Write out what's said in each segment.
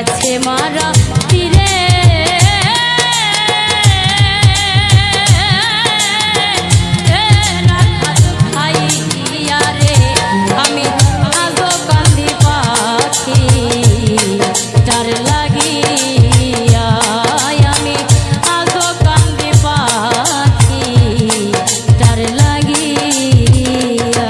গেছে মারা তীরে আমি আজো কান্দি পাখি তার লাগিয়া আমি আজো কান্দি পাখি তার লাগিয়া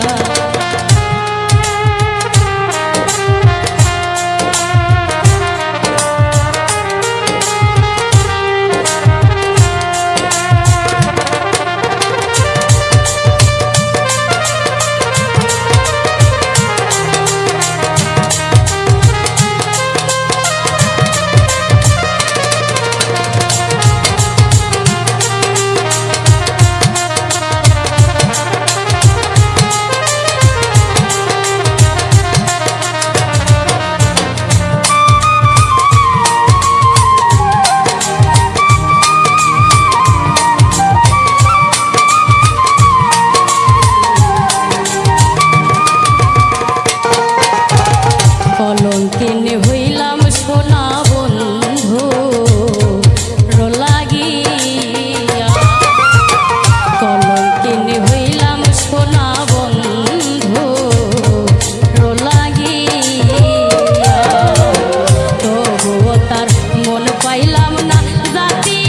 কলঙ্কিন হইলাম সোনা বন্ধু লাগিয়া কলঙ্কিন হইলাম সোনা বন্ধু লাগিয়া তবুও তার মন পাইলাম না জাতি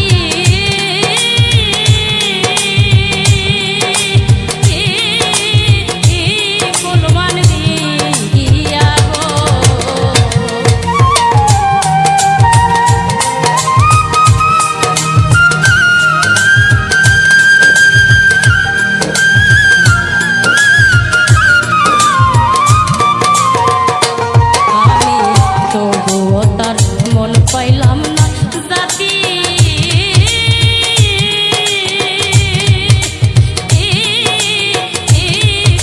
কুলমান দিয়া পাইলাম না জাতি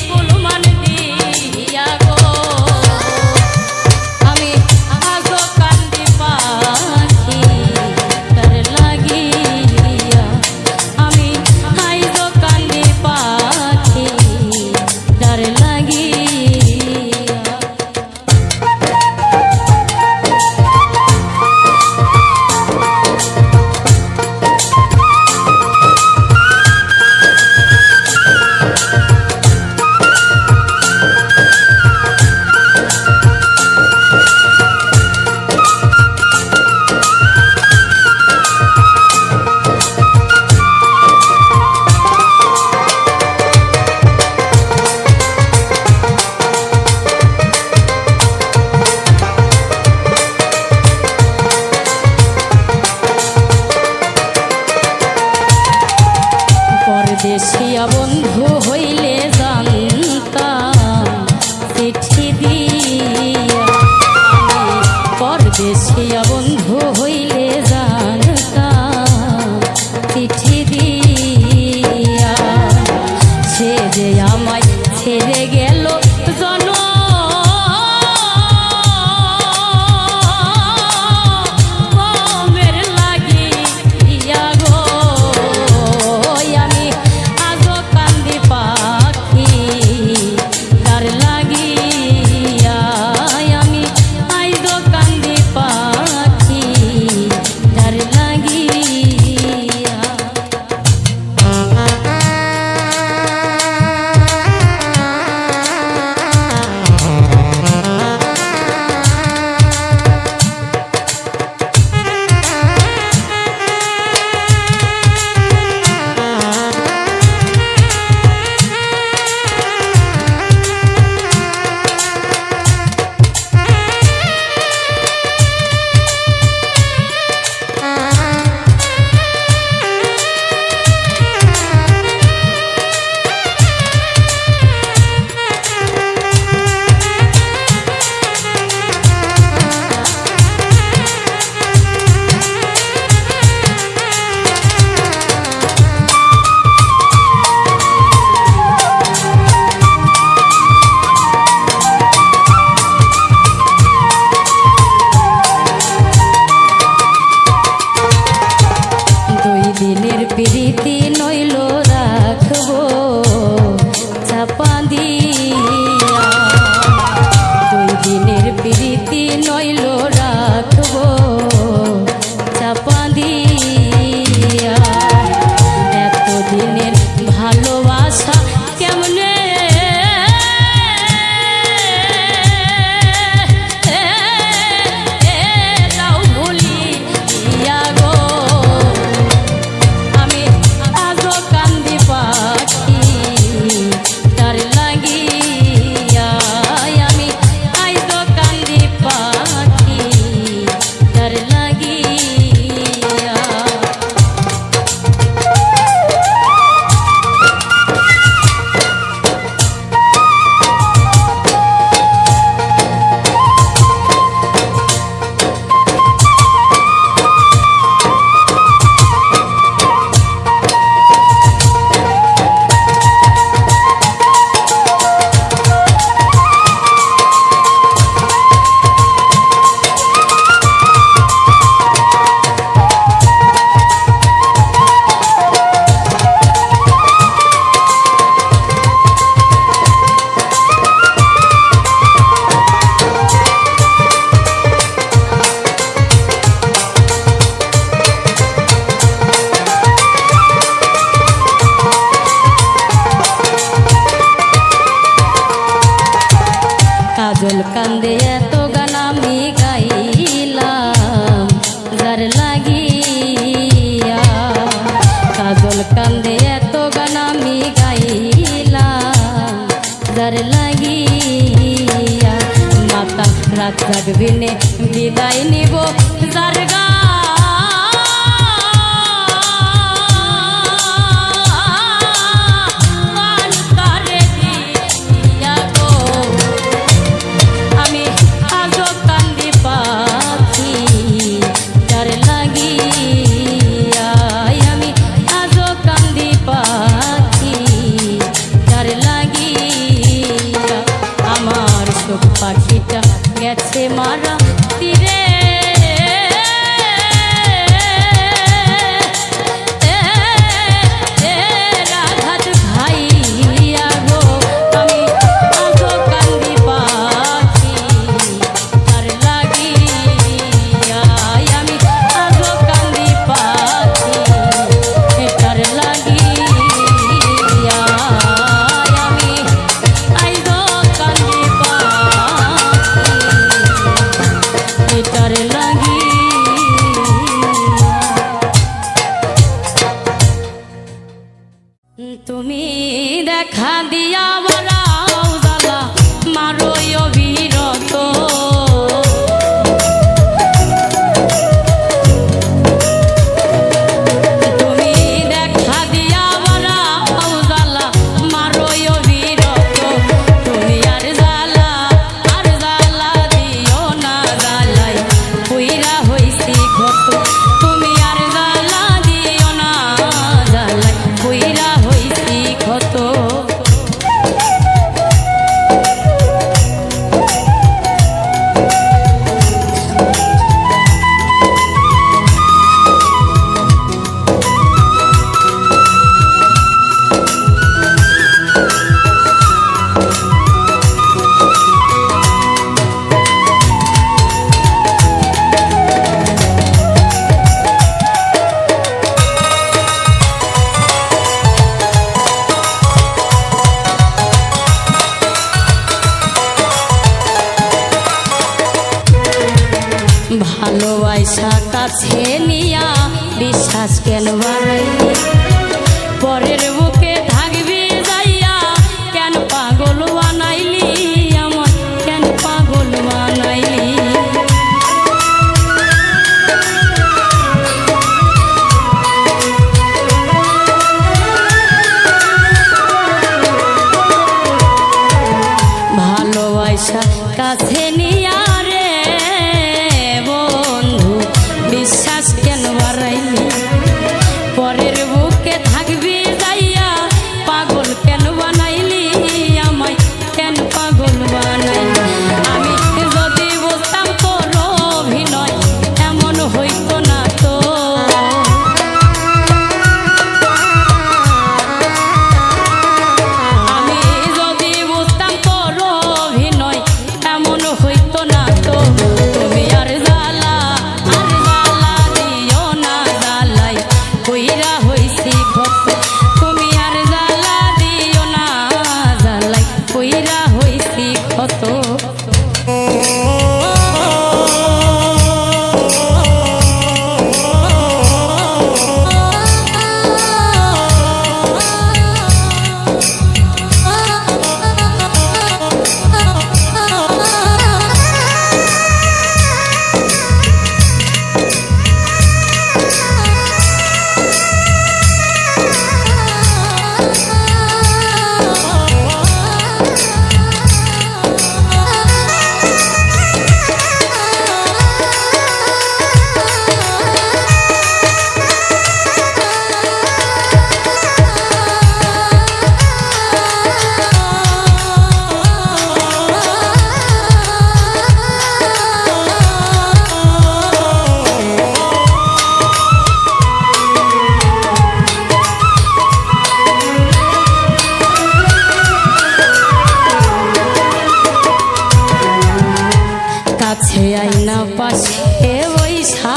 কুলমান দিয়া গো আমি আজো কান্দি পাখি তার লাগিয়া আমি আজো কান্দি পাখি তার লাগিয়া পরদেশিয়া বন্ধু হইলে জানতাম চিঠি দিয়া আমি পরদেশিয়া বন্ধু হইলে জানতাম চিঠি দিয়া সে যে আমায় ছেড়ে গেল প্রীতি নইল রাখব কান্দে এত গান আমি গাইলাম যার লাগিয়া, কাজল কান্দে এত গান আমি গাইলাম যার লাগিয়া। মাতা রাত জাগবিনে বিদায় নিব যার গা, পাখিটা গেছে মারা তীরে, রাধাত ভাইয়া গো আমি আজো কান্দি পাখি তার লাগিয়া, আমি আজো কান্দি পাখি তার লাগিয়া, আমি আইজো কান্দি এটার লাগি। তুমি দেখা দিয়া বলাও জ্বালা মারো অবিরত, তুমি দেখা দিয়া বলাও জ্বালা মারো অবিরত, তুমি আর জ্বালা দিও না জ্বালাই কইরা হইছি ক্ষত, তুমি আর জ্বালা দিও না জ্বালাই কইরা হইছি ক্ষত। ভালোবাসা কাছে নিয়া বিশ্বাস কেন বাড়াইলি, পরের বুকে থাকবি যাইয়া কেন পাগল বানাইলি, আমার কেন পাগল বানাইলি। ভালোবাসা কাছে নিয়া বিশ্বাস কেন বাড়াইলি, পরের বুকে থাকবি যাইয়া পাগল কেন বানাইলি, আমায় কেন পাগল বানাইলি। আমি যদি বুঝতাম তোর অভিনয় এমন হইতো না তো, আমি যদি বুঝতাম তোর অভিনয় এমন হইতো না তো, তুমি আর কইরা হইছি ক্ষত, তুমি আর জ্বালা দিও না জ্বালাই কইরা হইছি ক্ষত। কাছে আইনা পাশে বৈশা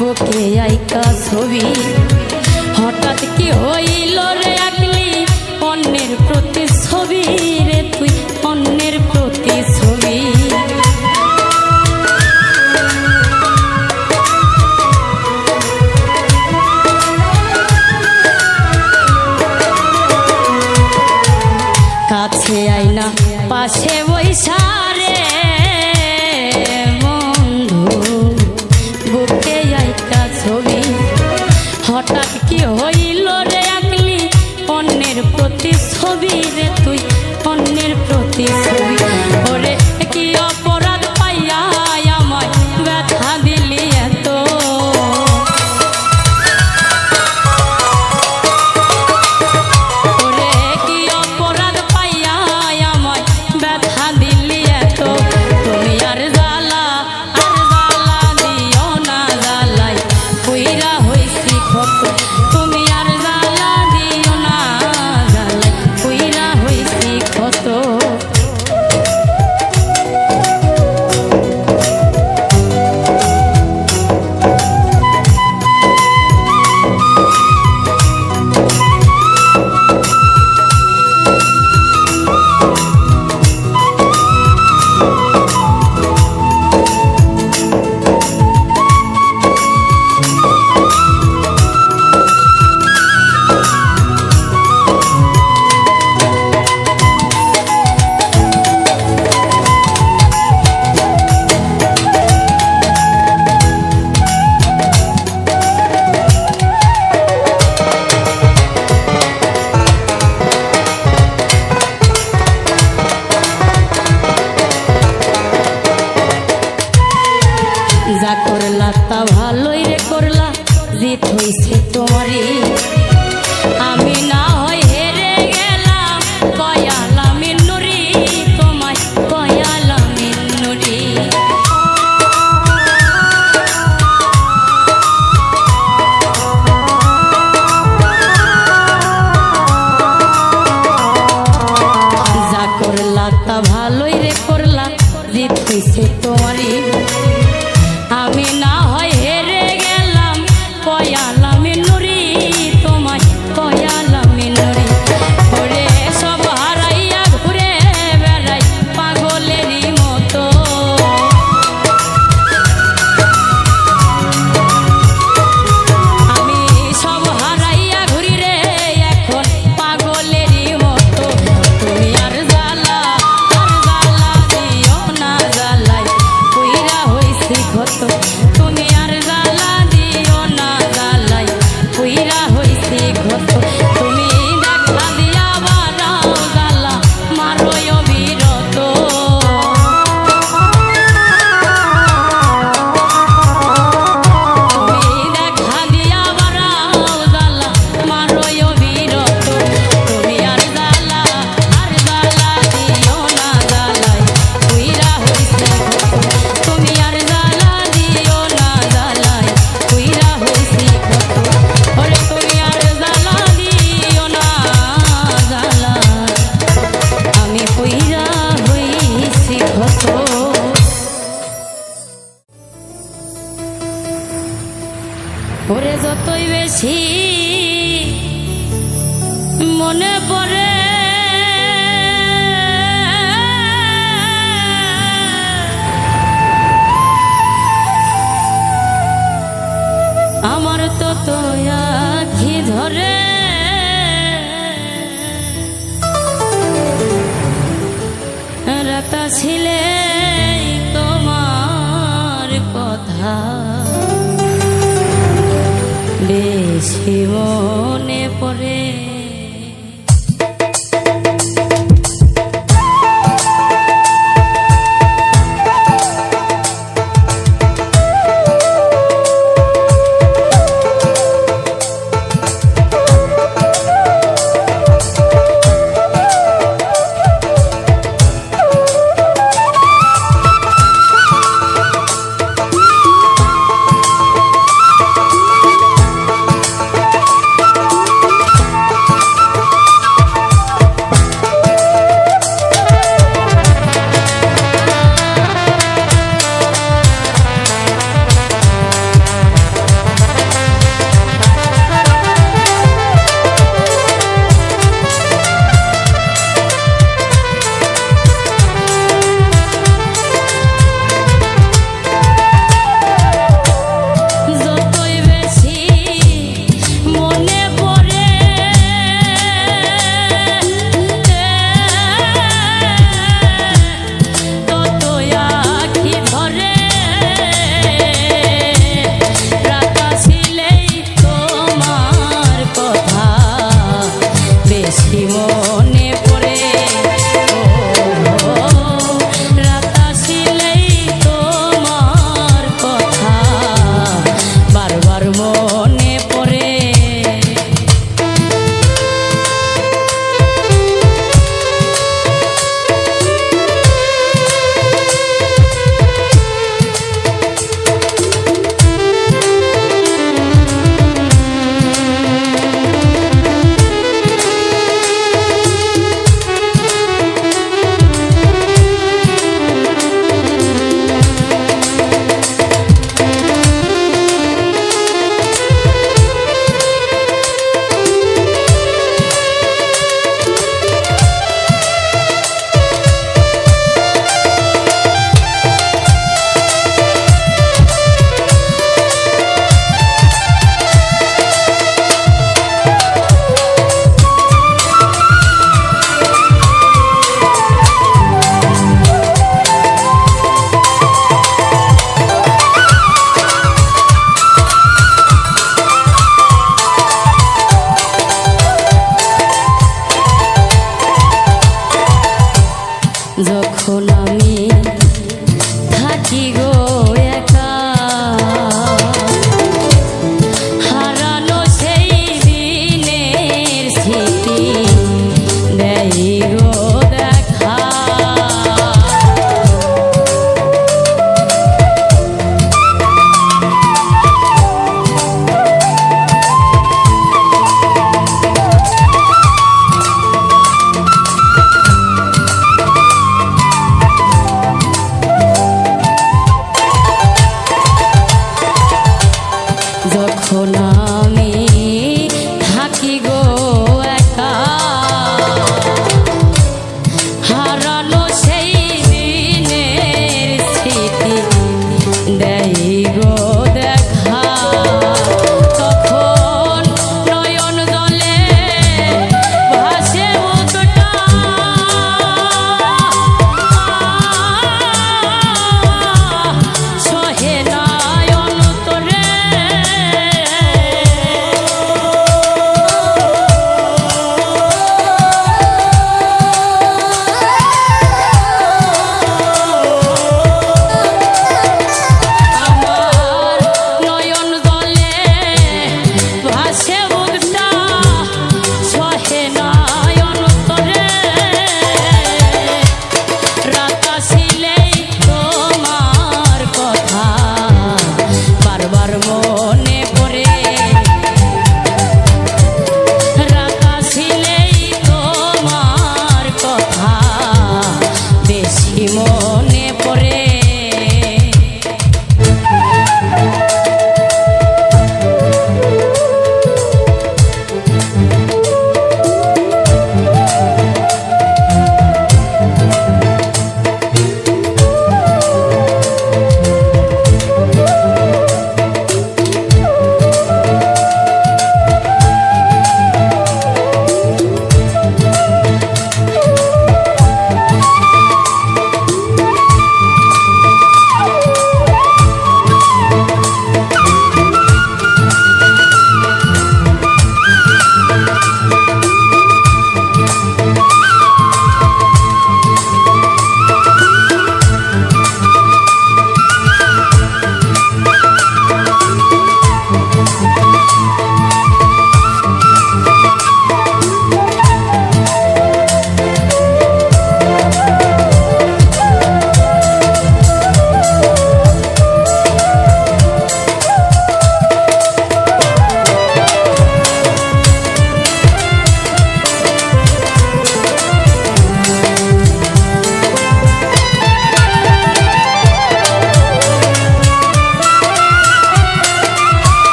বুকে আইকা ছবি, হঠাৎ কি হইল রে আকলি অন্যের প্রতি ছবি রে, তুই অন্যের প্রতি ছবি। হইছে তোমারই আমি না হয় হেরে গেলাম কয়ালামে নুরি তোমায় কয়ালামে নুরি ওরে সব হারাইয়া ঘুরে বেড়াই পাগলেরই মতো আমি সব হারাইয়া ঘুরি রে এখন পাগলেরই মতো তুমি আর জ্বালা দিও না জ্বালাই কইরা হইছি ক্ষত তুমি আর জ্বালা দিও না জ্বালাই কইরা হইছি ক্ষত তুমি দেখা দিয়া বাড়াও জ্বালা মারোয় অবিরত তুমি দেখা দিয়া বাড়াও জ্বালা মারোয় অবিরত তুমি আর জ্বালা দিও না জ্বালাই কইরা হইছি ক্ষত তুমি আর জ্বালা দিও না জ্বালাই কইরা হইছি ক্ষত ওরে তুমি আর জ্বালা দিও না জ্বালাই আমি কইরা হইছি ক্ষত ওরে যতই বেশি মনে পড়ে আমার তো আখি ধরে রাতা ছিলে তোমার কথা বেশি মনে পড়ে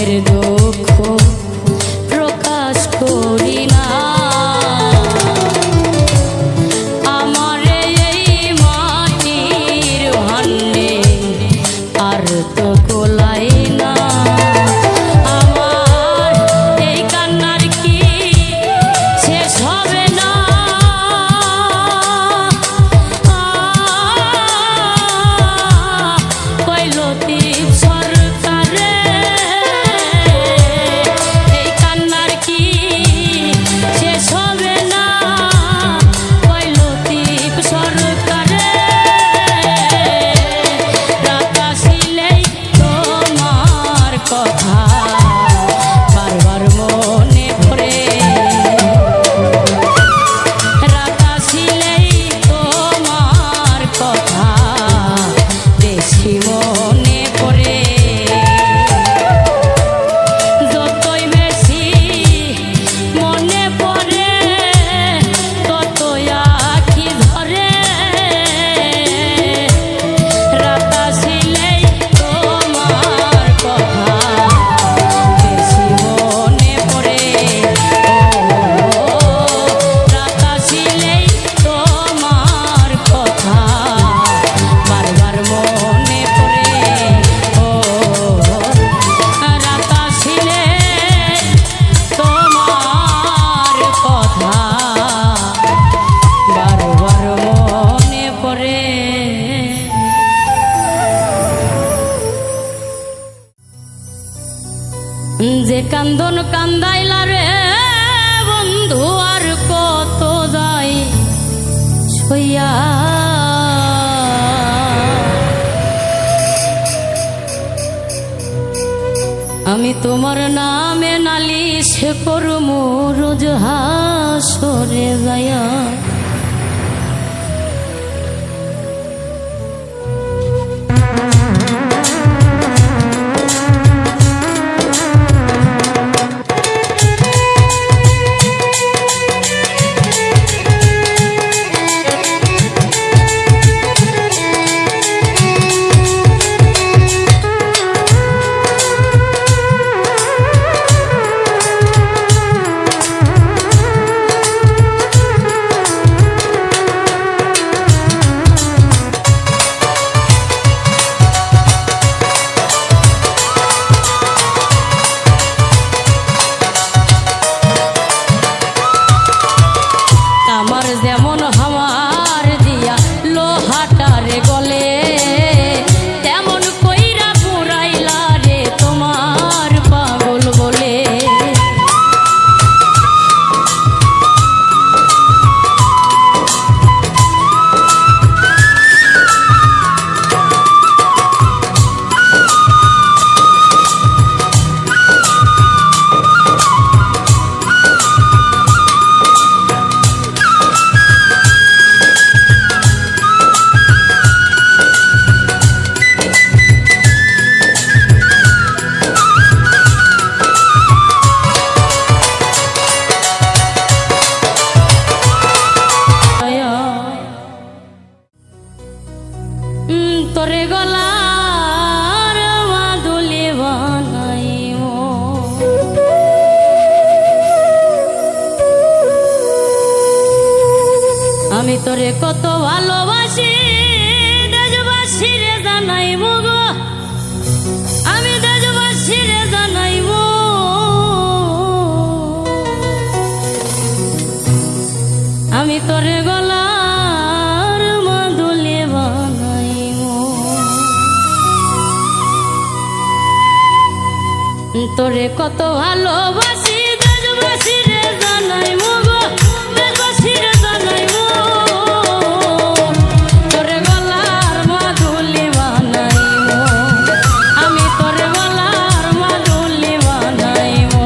মনের দুঃখ প্রকাশ করি না। আমার এই মাটির ভাণ্ডে আর তো গোলাই না। আমার এই কান্নার কি শেষ হবে না। কৈলতিক সরকারে এই কান্নার কি শেষ হবে না। কৈলতিক সরকারে রাত আসিলেই তোমার কথা বারবার মনে পড়ে। রাত আসিলেই তোমার কথা বেশি মনে পড়ে। যতই বেশি মনে পড়ে ততই আঁখি ধরে। রাত আসিলেই তোমার কথা বেশি মনে পড়ে। ও রাত আসিলেই তোমার কথা বারবার মনে পড়ে। ও রাত আসিলে তোমার কথা বারবার মনে পড়ে। যে কান্দন কান্দাইলা রে বন্ধু আর কত যাই ছইয়া। আমি তোমার নামে নালিশ করমু রোজ হাসরে যায়া। আমার যেমন হামার দিয়া লোহাটারে গলে তেমন কইরা পুরাইলা রে তোমার পাগল বলে। তোরে গলার মাদুলি বানাইও আমি তোরে কত ভালোবাসি দেশবাসী রে জানাইবো গো। আমি দেশবাসী রে জানাইবো আমি তোরে গলার মাদুলি বানাইবো। তোরে কত ভালোবাসি দেশবাসী রে জানাইবো গো। দেশবাসী রে জানাইবো তোরে গলার মাদুলি বানাইবো। আমি তোরে গলার মাদুলি বানাইবো।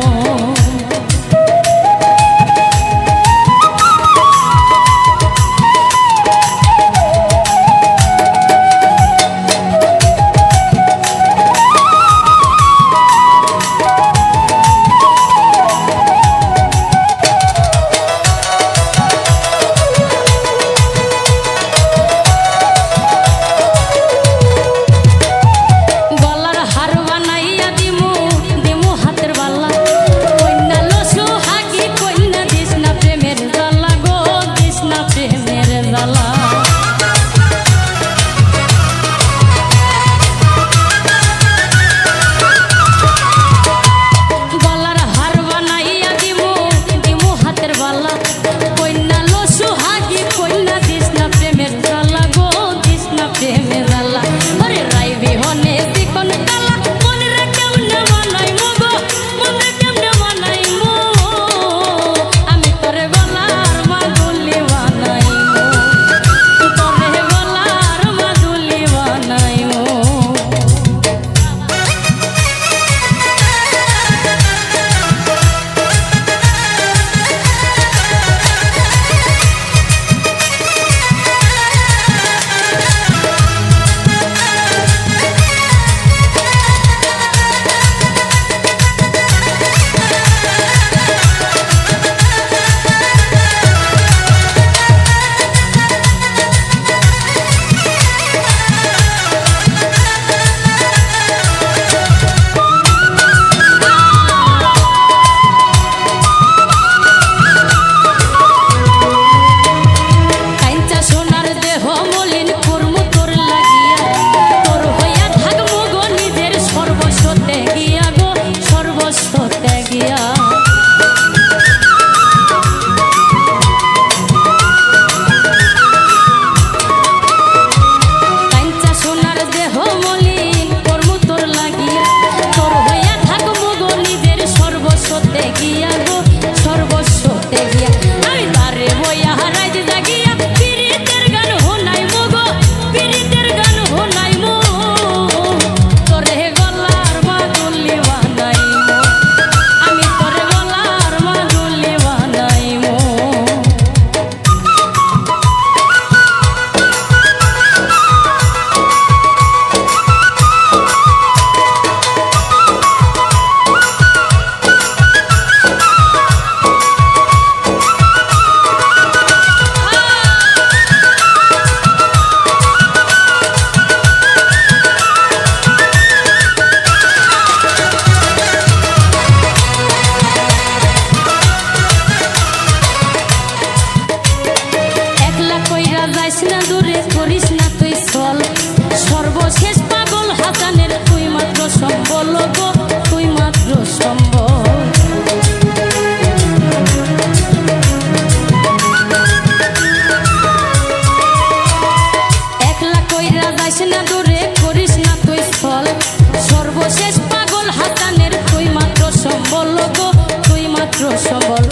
সম্বল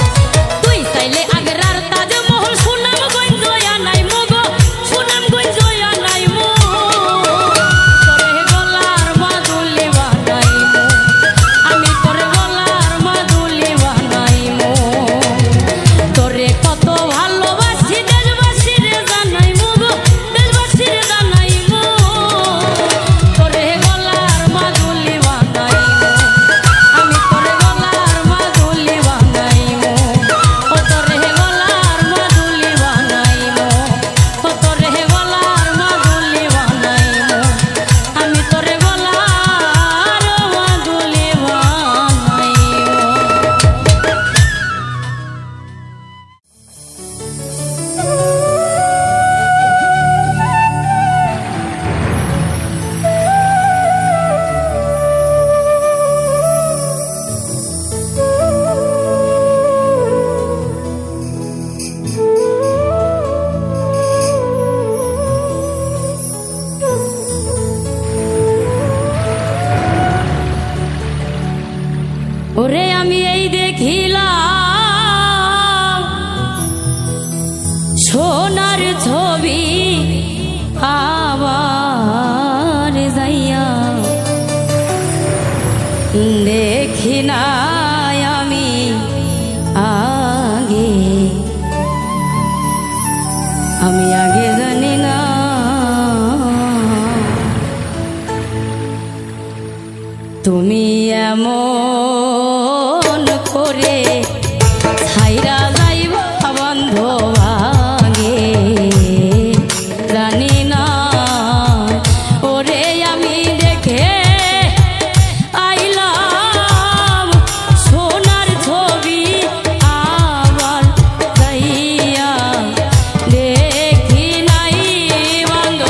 তুই চাইলে আগরার তাজমহল সুনামগঞ্জ আনাই মগো সুনামগঞ্জ আনাই মো তোরে গলার মাদুলি বানাই মো আমি তোরে গলার মাদুলি বানাই মো তোরে কত ভালোবাসি দেশবাসীরে জানাই মগো দেশবাসীরে জানাই মো তোরে গলার মাদুলি বানাই মো আমি তোরে গলার মাদুলি বানাই মো ও তোরে গলার মাদুলি বানাই মো ও তোরে গলার মাদুলি বানাই মো আমি তোরে গলার মাদুলি বানাই ওরে আমি এই দেখিলাম সোনার ছবি আবার যাইয়া দেখি নাই আমি আগে জানি না তুমি এমন করে ছাইরা যাইবা বন্ধ ভাগে জানি না ওরে আমি দেখে আইলাম সোনার ছবি আবার যাইয়া দেখি নাই বন্ধ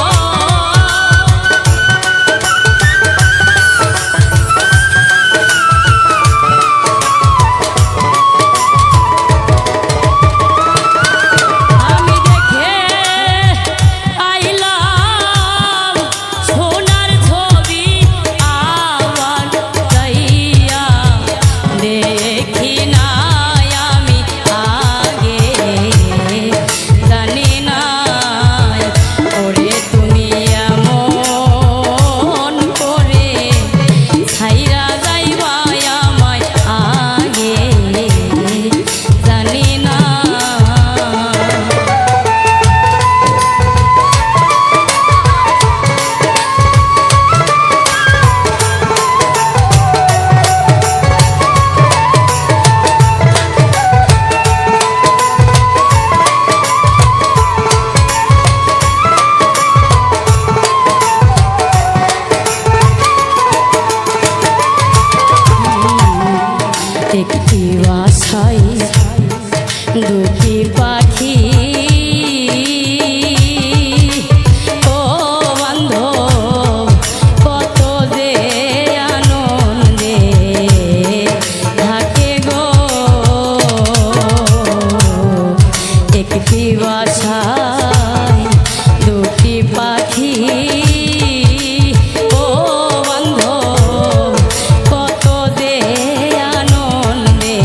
একটি বাসায় দুটি পাখি ও বান্ধব কত যে আনন্দে থাকে গো একটি বাসায় দুটি পাখি ও বান্ধব কত যে আনন্দে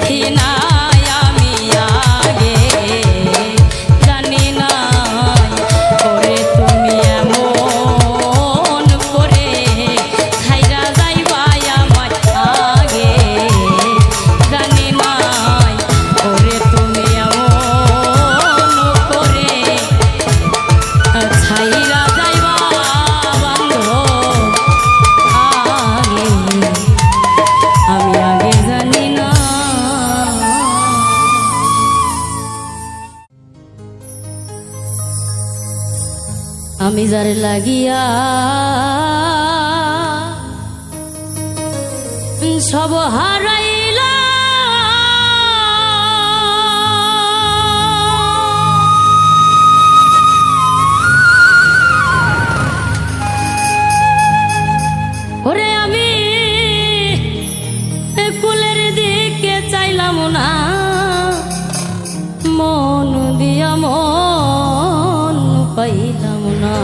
দেখি নাই আমি আগে জানি না ওরে তুমি এমন করে ছাইরা যাইবা আমার আগে জানি না ওরে তুমি এমন করে ছাইরা যাইবা বান্ধব আগে আমি আগে জানি না। আমি যার লাগিয়া সব হারাইলা ওরে আমি কুলের দিকে চাইলাম না মন দিয়া মন পাইলাম না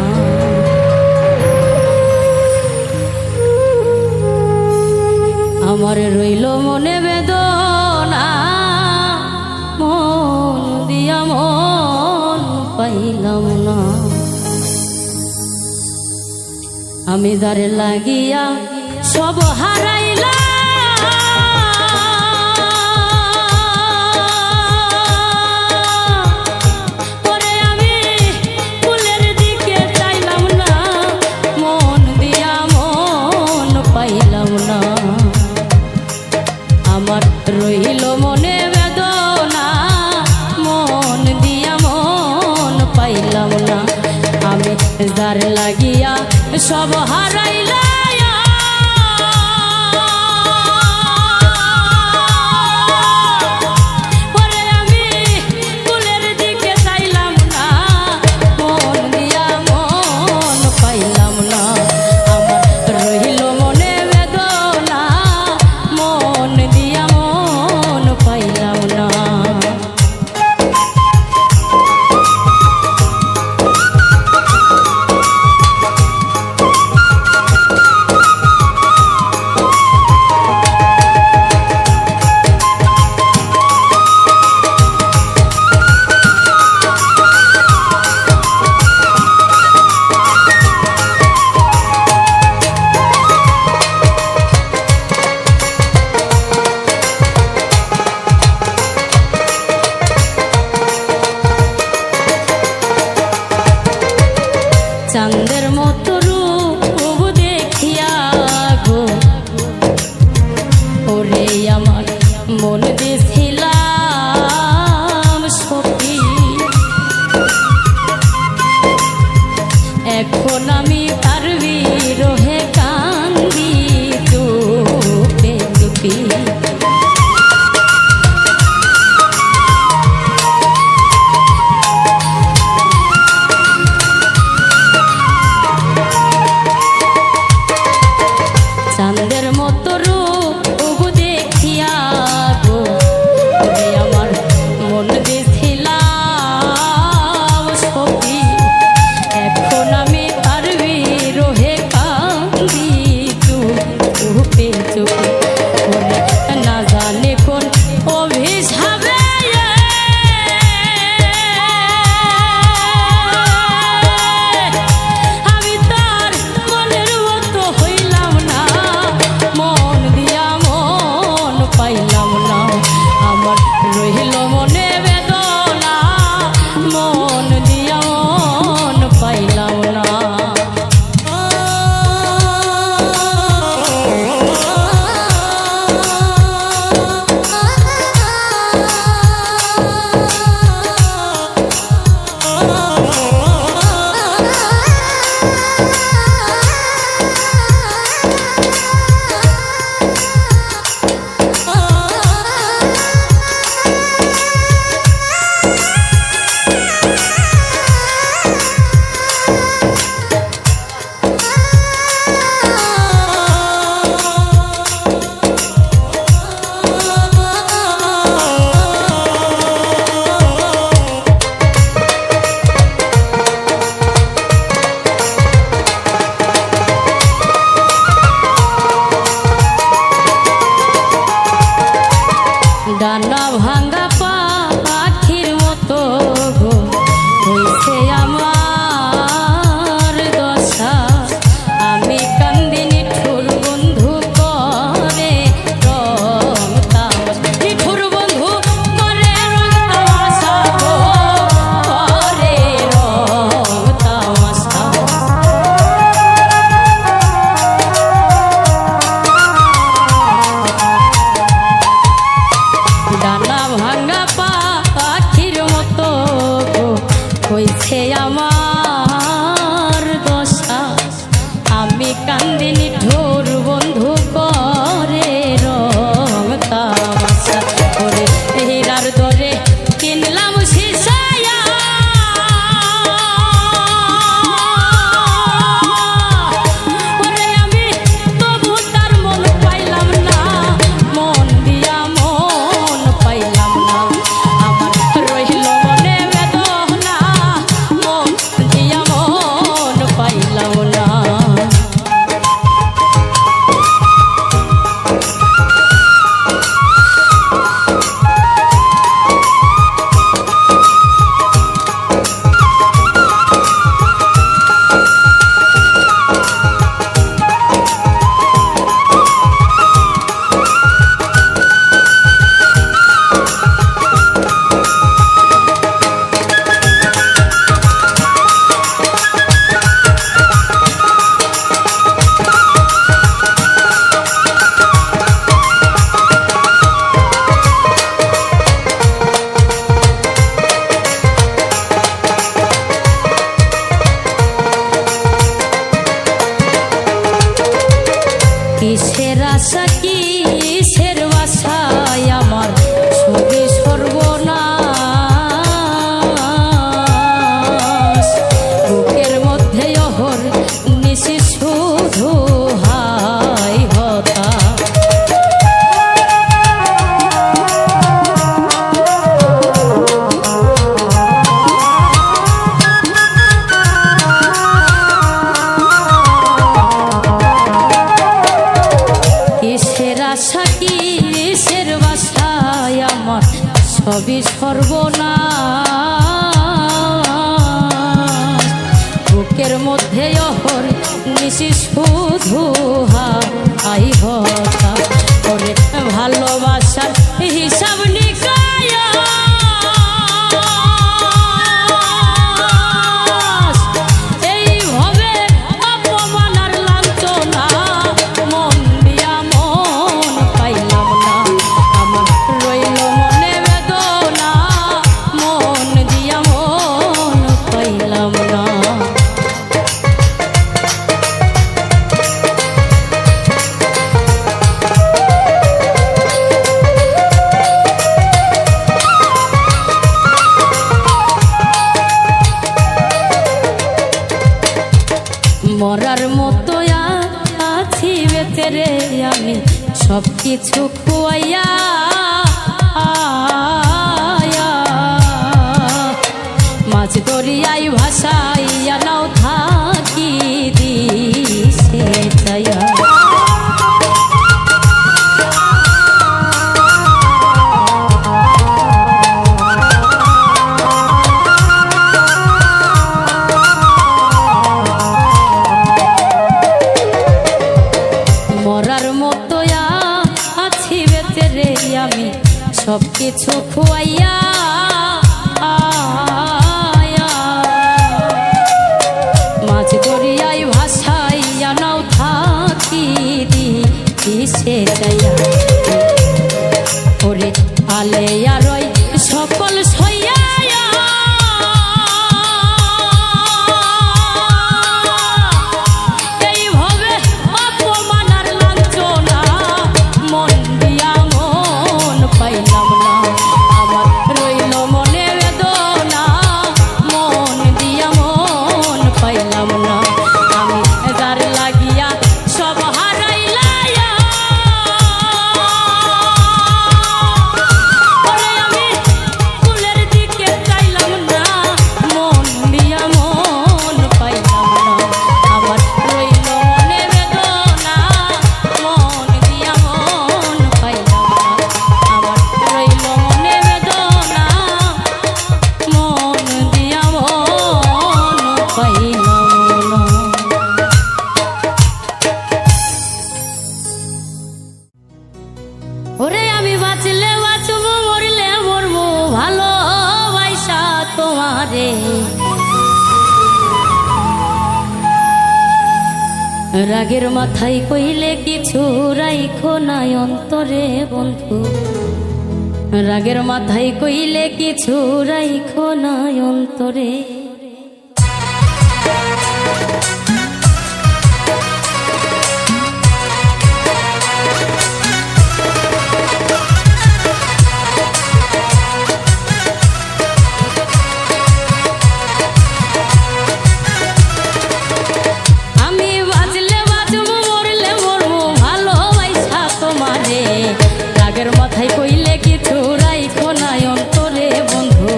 আমার রইল মনে বেদনা মন দিয়া মন পাইলাম না আমি যারে লাগিয়া সব হারাইলা পরে আমি ফুলের দিকে চাইলাম না মন দিয়া মন পাইলাম না আমার রইল মনে বেদনা মন দিয়া মন পাইলাম না আমি যার লাগিয়া সব হারাইলা চাঁদের মতো রূপ দেখিয়া গো ওরে আমার মন দিছিলাম সখী এখন আমি তার বিরহে কান্দি চুপে চুপি চাঁদের মতো রূপ দেখিয়া গো ডানা ভাঙা পাখির মতো গো হইছে আমার দশা আমি কান্দি নিঠুর বন্ধু করে রং তামাশা নিঠুর বন্ধু করে রং তামাশা গো করে রং তামাশা ডানা ভাঙা পাখির মতো গো হইছে আমার দশা আমি কান্দি নিঠুর বন্ধু করে রং তামাশা করে হীরার দরে কিনলাম সিসায়া ওরে আমি তবু তার মন পাইলাম না মন দিয়া মন পাইলাম না আমার রইল মনে বেদনা মন দিয়া মন পাইলাম না কিসের আশা কিসের বাসায় আমার সবে সর্বনাশ বুকের মধ্যে অহর নিশি শুধু হাই হতা কিসের আশা কিসের বাসায় আমার সবই সর্বনাশ বুকের মধ্যে অহর নিশি শুধু হাই হতা ওরে ভালোবাসার হিসাব নিকায়া এইভাবে অপমান আর লাঞ্ছনা মন দিয়া মন পাইলাম না আমার রইল মনে বেদনা মন দিয়া মন পাইলাম না মরার মতো আছি বেঁচে রে আমি সব কিছু খুয়াইয়া মাছ দরিয়ায় ভাসাইয়া নাও থাকি দিশে চাইয়া মরার মতো আছি বেঁচে রে আমি সব কিছু খুয়াইয়া মাছ দরিয়ায় ভাসাইয়া নাও থাকি দিশে চাইয়া ওরে আলে আর সকল সইয়া পাইলাম না আমার রইল মনে বেদনা মন দিয়া মন পাইলাম না আমি যার লাগিয়া সব হারাইলায়া ওরে আমি রাগের মাথায় কইলে কিছু রাইখো নাই অন্তরে বন্ধু, রাগের মাথায় কইলে কিছু রাইখো নাই অন্তরে। রাগের মাথায় কইলে কিছু রাইখো নাই অন্তরে বন্ধু,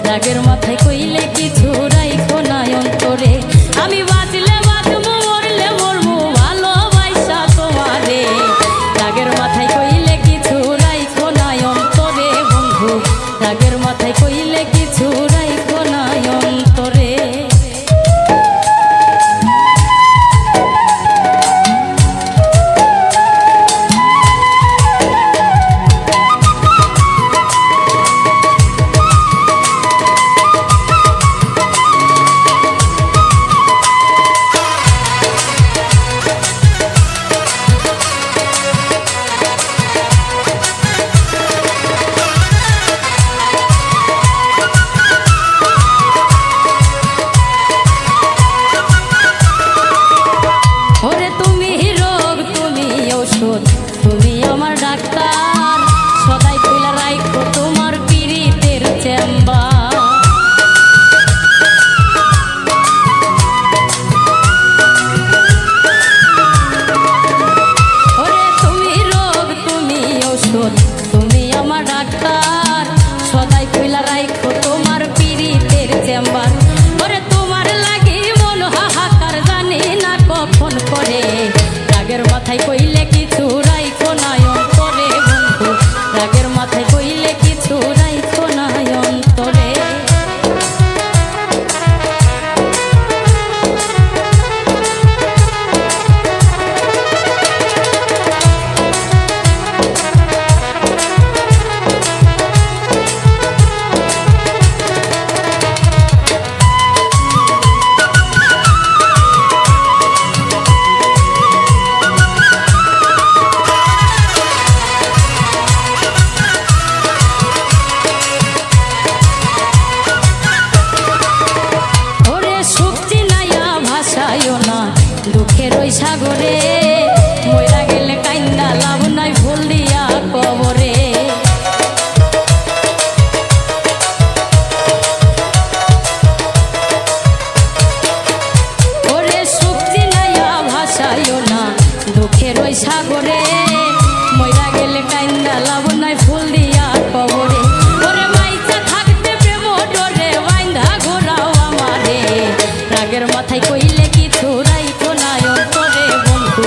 রাগের মাথায় কইলে কিছু রাইখো নাই অন্তরে। আমি বাঁচলে বাঁচবো মরলে মরবো ভালোবাসা তোমারে, রাগের মাথায় কইলে কিছু রাইখো নাই অন্তরে বন্ধু, রাগের মাথায় কইলে কিছু রাইখো নাই অন্তরে। তুমি আমার ডাক্তার, সদাই কইলা রাইখো তোমার পীড়িতের চেম্বার। ওরে তুমি রোগ তুমি ঔষধ, তুমি আমার ডাক্তার, সদাই কইলা রাইখো তোমার পীড়িতের চেম্বার। ওরে তোমার লাগি মন হাহাকার জানি না কখন করে, রাগের মাথায় কইলে কিছু রাইখো নাই অন্তরে বন্ধু, রাগের মাথায় কইলে কিছু রাইখো নাই অন্তরে। দুঃখের ওই সাগরে মইরা গেলে কাইন্দা লাভ নাই ফুল দিয়া কবরে। ওরে সুখ চিনাইয়া ভাসাইও না দুঃখের ওই সাগরে, মইরা গেলে কাইন্দা লাভ নাই ফুল দিয়া কবরে। ওরে মাইচা থাকতে প্রেম ডরে বাইন্ধা ঘোরাও আমারে, রাগের মাথায় কইলে কিছু রাইখো নাই অন্তরে বন্ধু,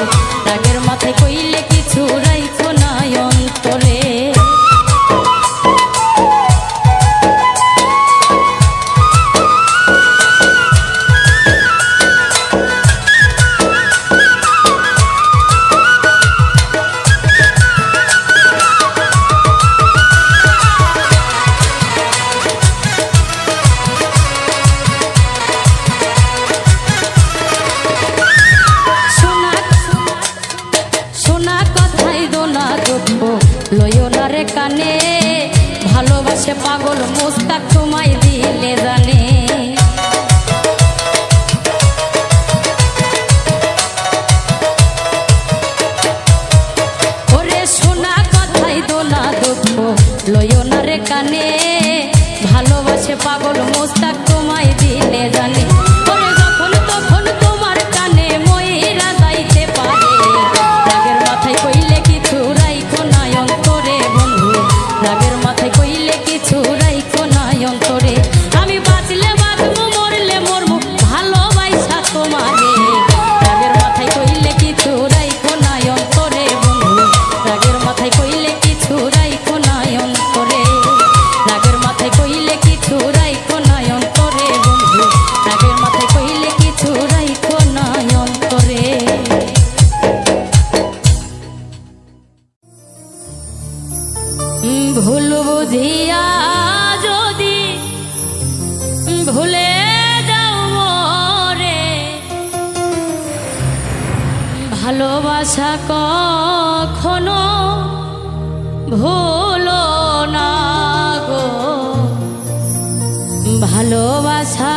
রাগের মাথায় কইলে কিছু রাইখো নাই অন্তরে। লইও না রে কানে, ভালোবাসে পাগল মুস্তাক তোমায় দিলে জানে। ওরে শোনা কথাই দোলা দুঃখ লইও না রে কানে, ভালোবাসে পাগল মুস্তাক তোমায় দিলে জানে। ওরে যখন তখন তোমার কানে মইরা যাইতে পারে, রাগের মাথায় কইলে কিছু রাইখো নাই অন্তরে বন্ধু, রাগের মাথায় কইলে কিছু রাইখো নাই অন্তরে। আমি বাঁচলে বাঁচবো মরলে মরবো ভালোবাসা তোমারে, রাগের মাথায় কইলে কিছু রাইখো নাই অন্তরে বন্ধু, রাগের মাথায় কইলে কিছু রাইখো নাই অন্তরে, রাগের মাথায় কইলে কিছু রাইখো নাই অন্তরে বন্ধু, রাগের মাথায় কইলে কিছু রাইখো নাই অন্তরে। ভুল বুঝিয়া যদি ভুলে যাও রে, ভালোবাসা কখনো ভুলো না গো, ভালোবাসা